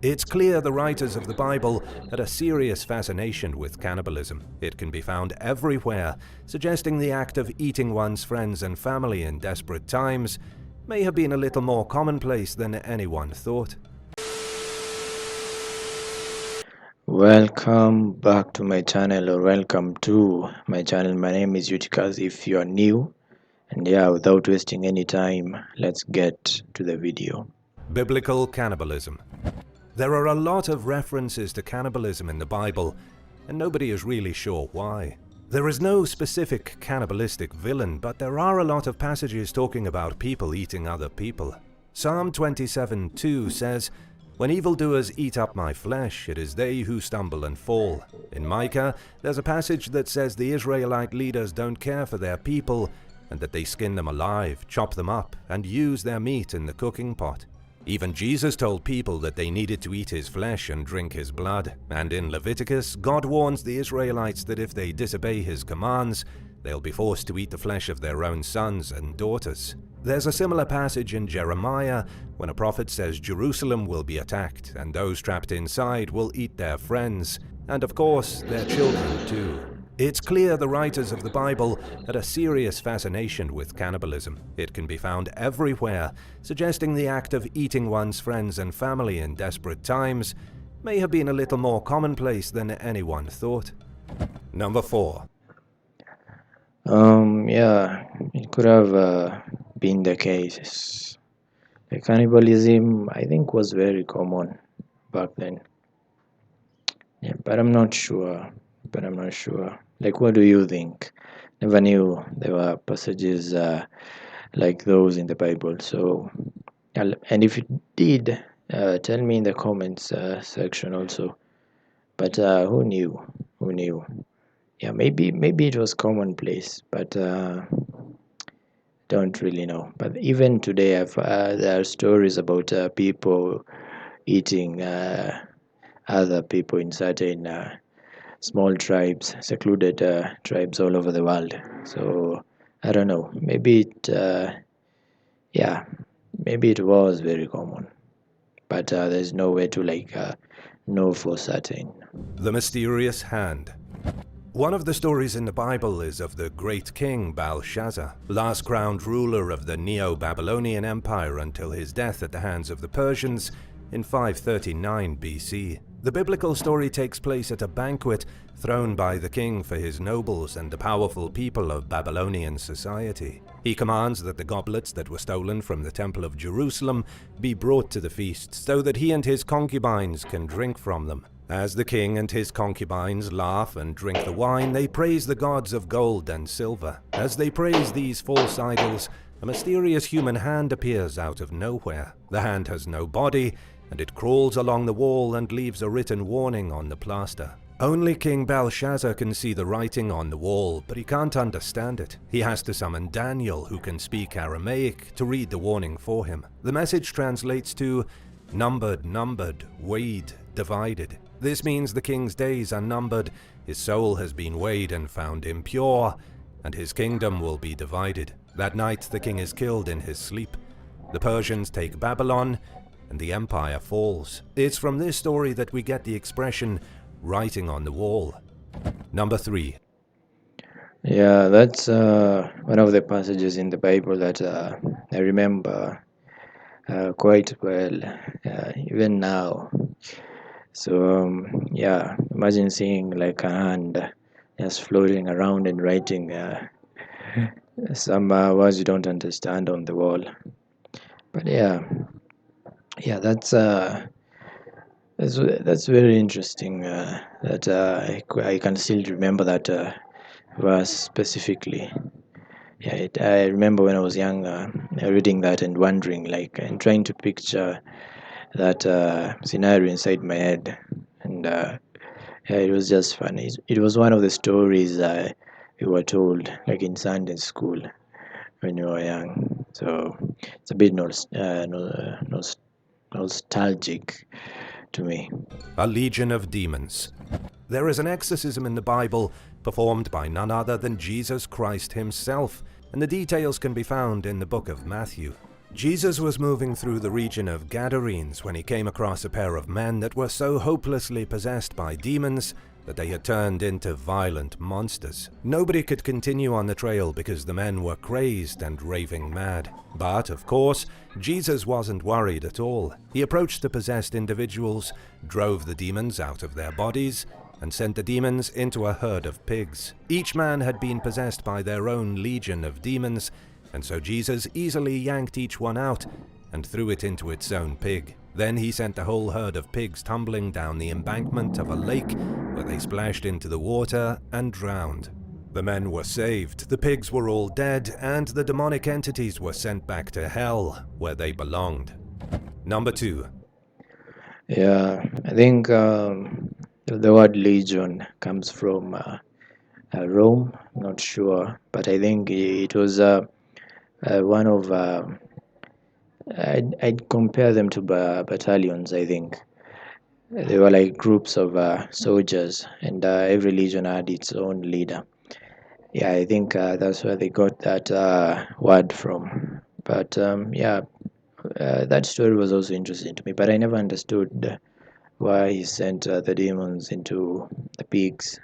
It's clear the writers of the Bible had a serious fascination with cannibalism. It can be found everywhere, suggesting the act of eating one's friends and family in desperate times may have been a little more commonplace than anyone thought. Welcome back to my channel, or welcome to my channel. My name is Utikas if you are new, and without wasting any time, let's get to the video. Biblical cannibalism. There are a lot of references to cannibalism in the Bible, and nobody is really sure why. There is no specific cannibalistic villain, but there are a lot of passages talking about people eating other people. Psalm 27:2 says, "When evildoers eat up my flesh, it is they who stumble and fall." In Micah, there's a passage that says the Israelite leaders don't care for their people, and that they skin them alive, chop them up, and use their meat in the cooking pot. Even Jesus told people that they needed to eat his flesh and drink his blood. And in Leviticus, God warns the Israelites that if they disobey his commands, they'll be forced to eat the flesh of their own sons and daughters. There's a similar passage in Jeremiah when a prophet says Jerusalem will be attacked and those trapped inside will eat their friends, and of course their children too. It's clear the writers of the Bible had a serious fascination with cannibalism. It can be found everywhere, suggesting the act of eating one's friends and family in desperate times may have been a little more commonplace than anyone thought. Number 4. It could have been the case. The cannibalism, I think, was very common back then. But I'm not sure. Like, what do you think? Never knew there were passages like those in the Bible. So, and if you did, tell me in the comments section also. But who knew? Who knew? Yeah, maybe it was commonplace, but don't really know. But even today, there are stories about people eating other people in certain small tribes, secluded tribes all over the world. So I don't know. Maybe it was very common, but there's no way to know for certain. The mysterious hand. One of the stories in the Bible is of the great king Belshazzar, last crowned ruler of the Neo-Babylonian Empire until his death at the hands of the Persians in 539 BC. The biblical story takes place at a banquet thrown by the king for his nobles and the powerful people of Babylonian society. He commands that the goblets that were stolen from the Temple of Jerusalem be brought to the feast so that he and his concubines can drink from them. As the king and his concubines laugh and drink the wine, they praise the gods of gold and silver. As they praise these false idols, a mysterious human hand appears out of nowhere. The hand has no body, and it crawls along the wall and leaves a written warning on the plaster. Only King Belshazzar can see the writing on the wall, but he can't understand it. He has to summon Daniel, who can speak Aramaic, to read the warning for him. The message translates to, "Numbered, numbered, weighed, divided." This means the king's days are numbered, his soul has been weighed and found impure, and his kingdom will be divided. That night the king is killed in his sleep. The Persians take Babylon, and the empire falls. It's from this story that we get the expression, writing on the wall. Number 3. Yeah, that's one of the passages in the Bible that I remember quite well, even now. So imagine seeing like a hand just floating around and writing some words you don't understand on the wall. But that's very interesting. That I can still remember that verse specifically. I remember when I was young, reading that and wondering, and trying to picture that scenario inside my head, and it was just funny. It was one of the stories we were told, like in Sunday school when you were young. So it's a bit nostalgic to me. A legion of demons. There is an exorcism in the Bible performed by none other than Jesus Christ himself, and the details can be found in the book of Matthew. Jesus was moving through the region of Gadarenes when he came across a pair of men that were so hopelessly possessed by demons that they had turned into violent monsters. Nobody could continue on the trail because the men were crazed and raving mad. But, of course, Jesus wasn't worried at all. He approached the possessed individuals, drove the demons out of their bodies, and sent the demons into a herd of pigs. Each man had been possessed by their own legion of demons, and so Jesus easily yanked each one out and threw it into its own pig. Then he sent the whole herd of pigs tumbling down the embankment of a lake, where they splashed into the water and drowned. The men were saved, the pigs were all dead, and the demonic entities were sent back to hell, where they belonged. Number 2. Yeah, I think the word legion comes from Rome. Not sure, but I think it was one of I'd compare them to battalions. I think they were like groups of soldiers, and every legion had its own leader. Yeah, I think that's where they got that word from. But that story was also interesting to me, but I never understood why he sent the demons into the pigs.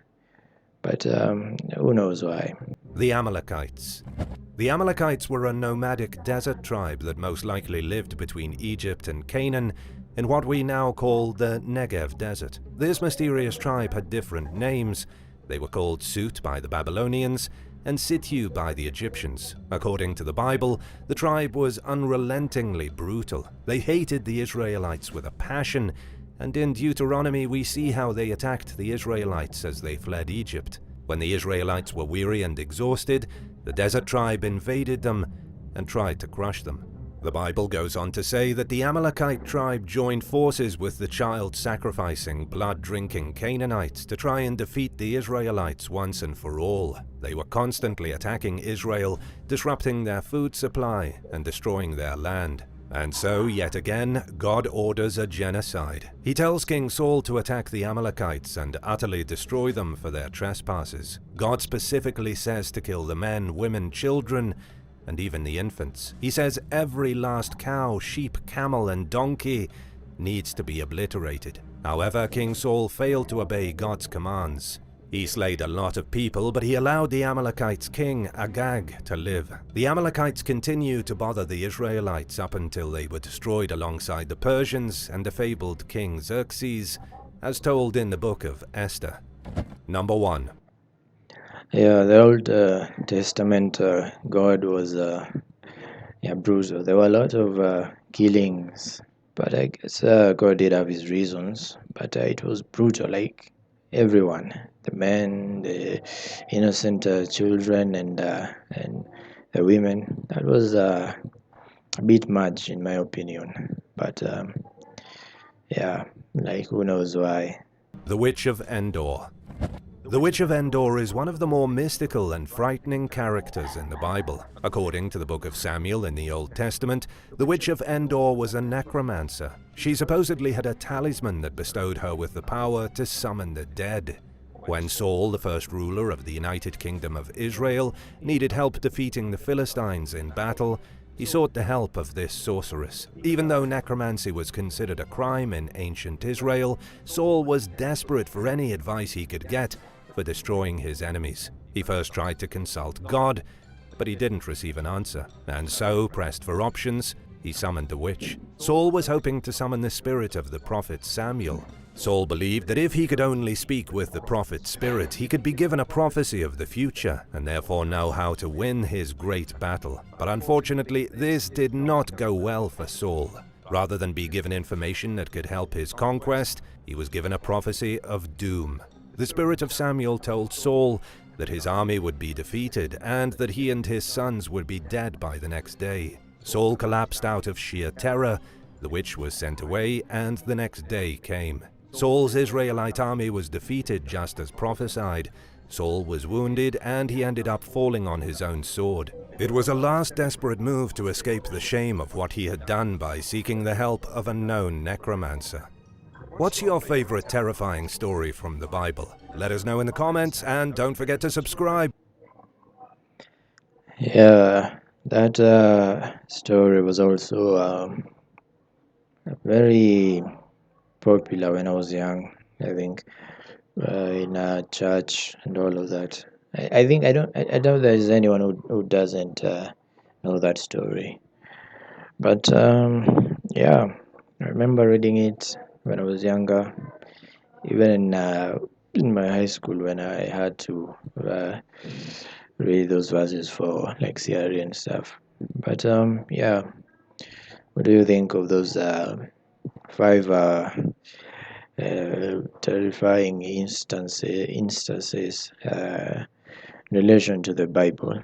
But who knows why? The Amalekites. The Amalekites were a nomadic desert tribe that most likely lived between Egypt and Canaan in what we now call the Negev Desert. This mysterious tribe had different names. They were called Sut by the Babylonians and Sityu by the Egyptians. According to the Bible, the tribe was unrelentingly brutal. They hated the Israelites with a passion, and in Deuteronomy we see how they attacked the Israelites as they fled Egypt. When the Israelites were weary and exhausted, the desert tribe invaded them and tried to crush them. The Bible goes on to say that the Amalekite tribe joined forces with the child-sacrificing, blood-drinking Canaanites to try and defeat the Israelites once and for all. They were constantly attacking Israel, disrupting their food supply and destroying their land. And so, yet again, God orders a genocide. He tells King Saul to attack the Amalekites and utterly destroy them for their trespasses. God specifically says to kill the men, women, children, and even the infants. He says every last cow, sheep, camel, and donkey needs to be obliterated. However, King Saul failed to obey God's commands. He slayed a lot of people, but he allowed the Amalekites' king, Agag, to live. The Amalekites continued to bother the Israelites up until they were destroyed alongside the Persians and the fabled King Xerxes, as told in the book of Esther. Number 1. Yeah, the Old Testament, God was brutal. There were a lot of killings, but I guess God did have his reasons. But it was brutal, like everyone, the men, the innocent children, and the women. That was a bit much, in my opinion. But like who knows why. The Witch of Endor. The Witch of Endor is one of the more mystical and frightening characters in the Bible. According to the book of Samuel in the Old Testament, the Witch of Endor was a necromancer. She supposedly had a talisman that bestowed her with the power to summon the dead. When Saul, the first ruler of the United Kingdom of Israel, needed help defeating the Philistines in battle, he sought the help of this sorceress. Even though necromancy was considered a crime in ancient Israel, Saul was desperate for any advice he could get for destroying his enemies. He first tried to consult God, but he didn't receive an answer, and so, pressed for options, he summoned the witch. Saul was hoping to summon the spirit of the prophet Samuel. Saul believed that if he could only speak with the prophet's spirit, he could be given a prophecy of the future, and therefore know how to win his great battle. But unfortunately, this did not go well for Saul. Rather than be given information that could help his conquest, he was given a prophecy of doom. The spirit of Samuel told Saul that his army would be defeated and that he and his sons would be dead by the next day. Saul collapsed out of sheer terror, the witch was sent away, and the next day came. Saul's Israelite army was defeated just as prophesied. Saul was wounded and he ended up falling on his own sword. It was a last desperate move to escape the shame of what he had done by seeking the help of a known necromancer. What's your favorite terrifying story from the Bible? Let us know in the comments, and don't forget to subscribe. Yeah, That story was also very popular when I was young. I think in a church and all of that. I think I doubt there is anyone who doesn't know that story. But yeah, I remember reading it when I was younger, even in my high school when I had to read those verses for like CRE and stuff. But yeah, what do you think of those five terrifying instances in relation to the Bible?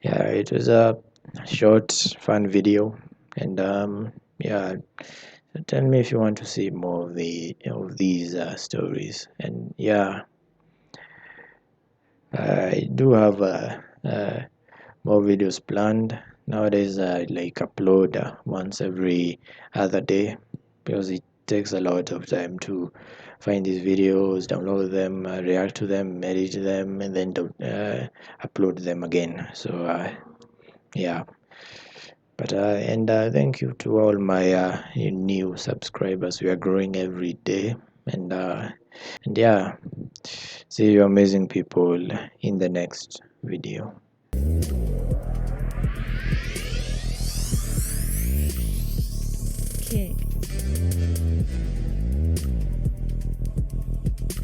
Yeah, it was a short, fun video, and yeah, tell me if you want to see more of these stories. And yeah, I do have more videos planned. Nowadays, I like upload once every other day because it takes a lot of time to find these videos, download them, react to them, edit them, and then upload them again. So yeah, but and thank you to all my new subscribers. We are growing every day, and yeah, see you amazing people in the next video.